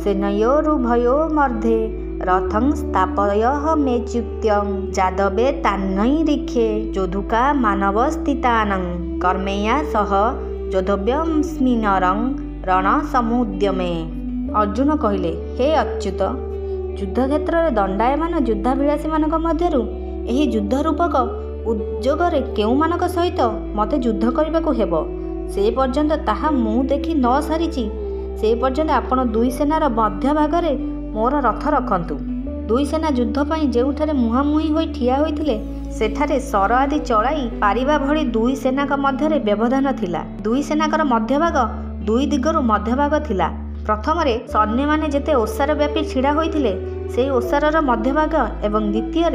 सेनयोरुभयो मध्ये रथं स्थापयः मेच्युत्यं जादवे तान्नैरिखे जोधुका मानवस्थितानं कर्मेया सह जोधव्यस्मिन्नरं रणसमुद्यमे। अर्जुन कहिले, हे अच्युत, युद्धक्षेत्र में दंडायमान युद्धाभिलाषी मान मध्यरु एही युद्ध रूपक उद्योगरे केउमानक सहित मते युद्ध करने को हेबो से पर्यंत ताहा मु देखि न सारिछि। से पर्यंत आपण दुई सेनार मध्य भागरे मोर रथ रखंतु। दुई सेना युद्ध पई जेउठारे मुहांमुही होई ठिया होइथिले सेठारे सर आदि चलाई पारिबा भली दुई सेनाक मध्यरे व्यवधान थिला। दुई सेनाकर मध्यभाग दुई दिगरु मध्यभाग थिला। प्रथम सैन्य माने जेते ओसार व्यापी छिड़ा होइथिले सेई ओसारर मध्यभाग एवं द्वितीय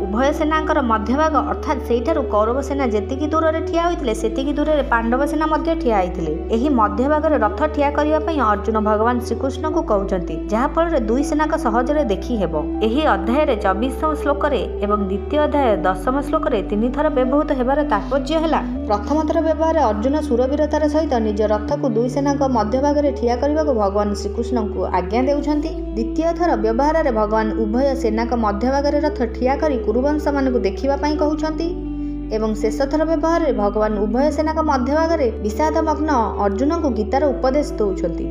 उभय सेनांकर मध्यभाग अर्थात सेठारु कौरव सेना जेतिकी दूर रे ठिया होइथिले सेतिकी दूर रे पांडव सेना मध्य ठिया होइथिले। एही मध्यभागर रथ ठिया करिया पई अर्जुन भगवान श्रीकृष्ण को कहउचंती, जहा फल रे दुई सेनाक सहजरे देखि हेबो। एही अध्याय रे 24 श्लोक रे एवं द्वितीय अध्याय 10 श्लोक रे 3 थर व्यवहृत हेबार तात्पर्य हैला, प्रथम थर व्यवहार अर्जुन सुरवीरतार सहित निज रथ को दुई सेनाक मध्यभाग रे ठिया करिबा को भगवान श्रीकृष्ण को आज्ञा देउछंती। द्वितीय थर व्यवहार रे भगवान उभय सेनाक मध्यभाग रे रथ ठिया करी कुरुवंश मानकु देखिबा पई कहउछंती एवं शेष थर व्यवहार रे भगवान उभय सेनाक मध्यभाग रे विषादमग्न अर्जुन को गीतार उपदेश दउछंती।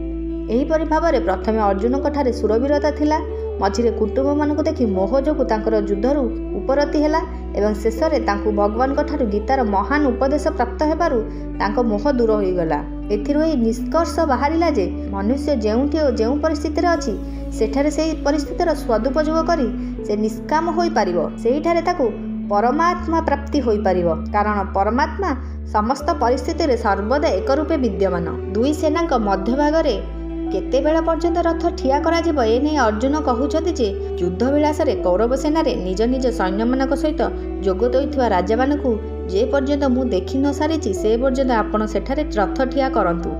एहीपरि भाବରେ प्रथमे अर्जुनଙ୍କ ଠାରେ सुरवीरता थिला, मझिरे कुटुंब मानकु देखि मोह जोगु तांकर युद्धरु उपरति हेला एवं शेषरे तांकु भगवानଙ୍କ ଠାରୁ गीतार महान उपदेश प्राप्त हेबारु तांको मोह दूर होई गला। एथिरु एही निष्कर्ष बाहरिला जे मनुष्य जेउठी ओ जेउ परिस्थिति रे अछि सेठारे सेही परिस्थितिर सदुपयोग करी से निष्काम होई पारिबो, सेहीठारे ताकु परमात्मा प्राप्ति होई पारिबो। कारण परमात्मा समस्त परिस्थिति रे सर्वदा एक रूपे विद्यमान। दुई सेनाक मध्य भागरे केते बेला पर्यंत रथ ठिया करा जिवो एने अर्जुन कहउछथि जे युद्ध विलास रे कौरव सेना रे निज निज सैन्य मानक सहित जोग दैथिबा राजा मानकु जे पर्यंत मु देखि न सारिछि से पर्यंत आपण सेठारे रथ ठिया करंतु।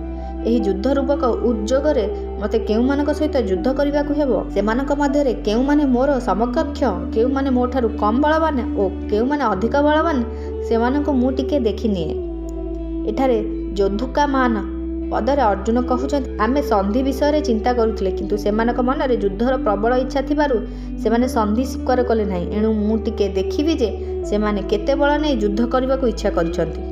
एही युद्ध रूपक उद्योग रे मते केउ मानक सहित युद्ध करिबाकु हेबो, सेमानक मध्यरे केउ माने मोर समकक्ष, केउ माने मोठारु कम बलवान ओ केउ माने अधिक बलवान सेमानकु मु टिके देखिनिए। एठारे जोधुका मान पदरे अर्जुन कहउछथि, आमे संधि विषय चिंता करुथिले किंतु सेमानक मनरे युद्धर प्रबल इच्छा थिबारु सेमाने संधि स्वीकार कले नाही। एणु मु टिके देखिबि जे सेमाने केते बळ नै युद्ध करबाकु इच्छा करिसथि।